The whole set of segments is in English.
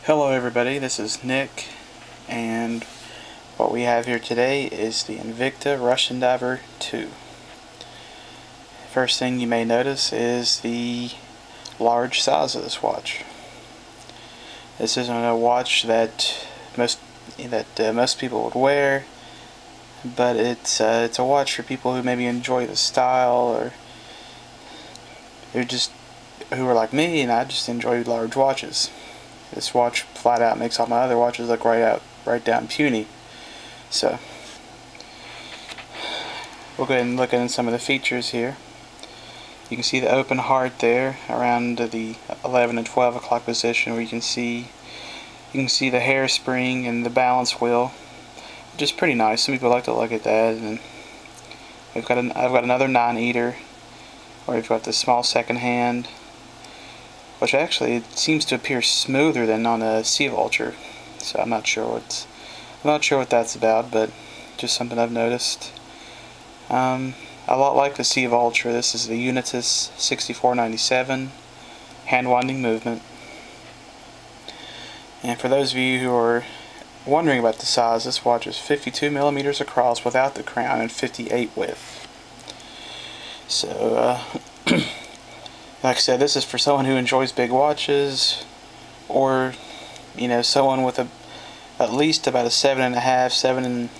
Hello everybody, this is Nick, and what we have here today is the Invicta Russian Diver 2. First thing you may notice is the large size of this watch. This isn't a watch that most people would wear, but it's a watch for people who maybe enjoy the style, or who are like me, and I just enjoy large watches. This watch flat out makes all my other watches look right down puny. So we'll go ahead and look at some of the features here. You can see the open heart there around the 11 and 12 o'clock position, where you can see the hairspring and the balance wheel, which is pretty nice. Some people like to look at that. And I've got another 9-eater, where we've got the small second hand, which actually seems to appear smoother than on a Sea Vulture. So I'm not sure what that's about, but just something I've noticed. A lot like the Sea Vulture, this is the Unitus 6497 hand winding movement. And for those of you who are wondering about the size, this watch is 52 millimeters across without the crown and 58 width. So like I said, this is for someone who enjoys big watches, or someone with at least about a 7.5,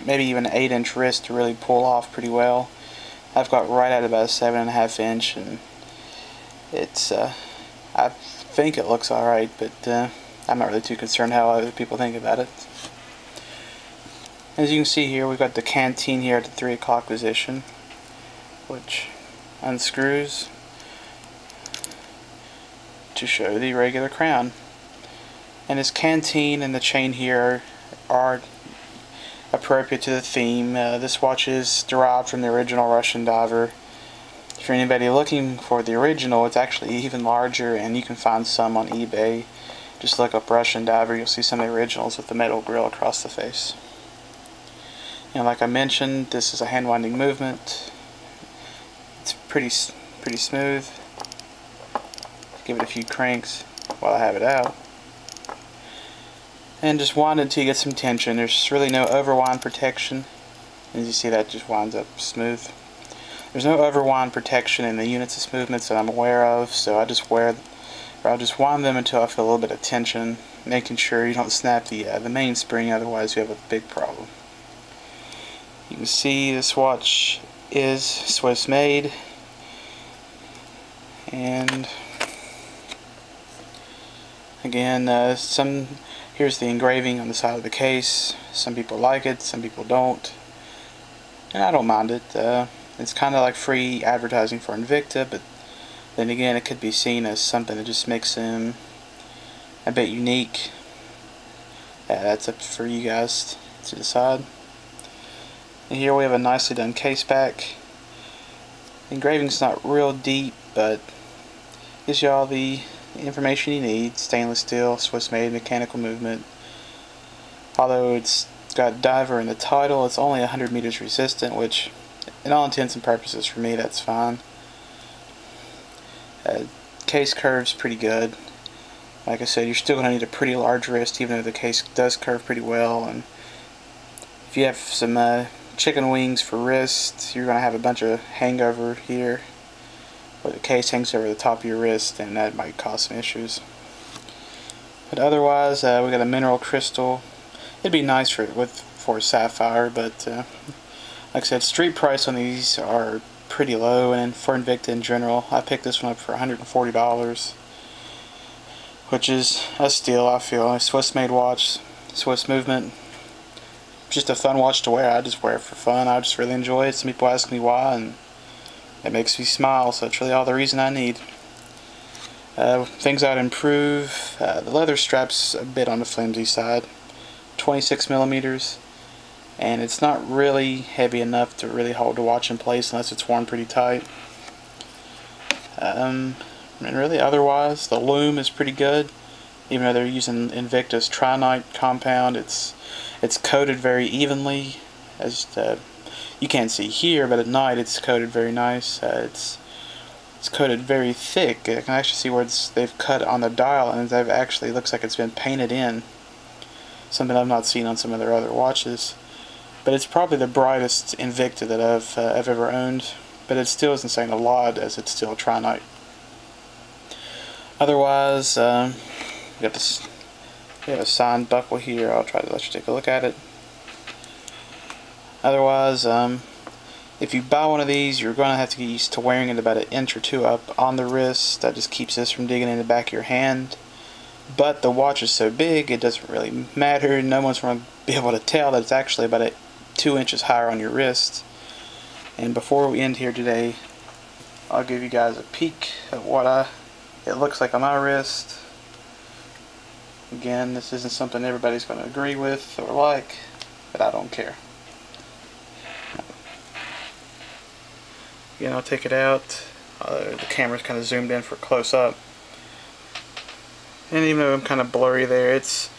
maybe even an 8-inch wrist to really pull off pretty well. I've got right at about a 7.5 inch, and it's I think it looks alright, but I'm not really too concerned how other people think about it. As you can see here, we've got the canteen here at the 3 o'clock position, which unscrews to show the regular crown. And this canteen and the chain here are appropriate to the theme. This watch is derived from the original Russian Diver. For anybody looking for the original, it's actually even larger, and you can find some on eBay. Just look up Russian Diver, you'll see some of the originals with the metal grill across the face. Like I mentioned, this is a hand winding movement. It's pretty smooth. Give it a few cranks while I have it out, and just wind until you get some tension. There's really no overwind protection. As you see, that just winds up smooth. There's no overwind protection in the Unitus movements that I'm aware of, so I'll just wind them until I feel a little bit of tension, making sure you don't snap the mainspring, otherwise you have a big problem. You can see this watch is Swiss made, and again, here's the engraving on the side of the case. Some people like it, some people don't, and I don't mind it. It's kind of like free advertising for Invicta, but then again, it could be seen as something that just makes them a bit unique. That's up for you guys to decide. And here we have a nicely done case back. The engraving's not real deep, but gives you all the information you need. Stainless steel, Swiss made, mechanical movement. Although it's got diver in the title, it's only 100 meters resistant, which in all intents and purposes for me, that's fine. Case curve's pretty good. Like I said, you're still going to need a pretty large wrist, even though the case does curve pretty well. And if you have some chicken wings for wrist, you're going to have a bunch of hangover here, where the case hangs over the top of your wrist, and that might cause some issues. But otherwise, we got a mineral crystal. It'd be nice for sapphire, but like I said, street price on these are pretty low, and for Invicta in general, I picked this one up for $140, which is a steal. I feel a Swiss made watch, Swiss movement, just a fun watch to wear. I just wear it for fun. I just really enjoy it. Some people ask me why, and it makes me smile, so it's really all the reason I need. Things I'd improve, the leather strap's a bit on the flimsy side, 26 millimeters, and it's not really heavy enough to really hold the watch in place unless it's worn pretty tight. And really otherwise, the lume is pretty good, even though they're using Invicta's Trinite compound. It's coated very evenly, as you can't see here, but at night it's coated very nice. it's coated very thick. I can actually see where they've cut on the dial, and they've actually looks like it's been painted in. Something I've not seen on some of their other watches. But it's probably the brightest Invicta that I've ever owned. But it still isn't saying a lot, as it's still a Tri-Night. Otherwise, we have a signed buckle here. I'll try to let you take a look at it. Otherwise, if you buy one of these, you're going to have to get used to wearing it about an inch or two up on the wrist. That just keeps this from digging in the back of your hand. But the watch is so big, it doesn't really matter. No one's going to be able to tell that it's actually about 2 inches higher on your wrist. And before we end here today, I'll give you guys a peek at what it looks like on my wrist. Again, this isn't something everybody's going to agree with or like, but I don't care. Again, I'll take it out. The camera's kind of zoomed in for close up. And even though I'm kind of blurry there, if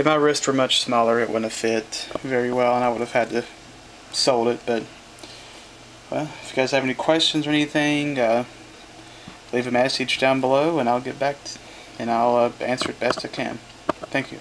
my wrists were much smaller, it wouldn't have fit very well, and I would have had to sold it. But well, if you guys have any questions or anything, leave a message down below, and I'll get back and I'll answer it best I can. Thank you.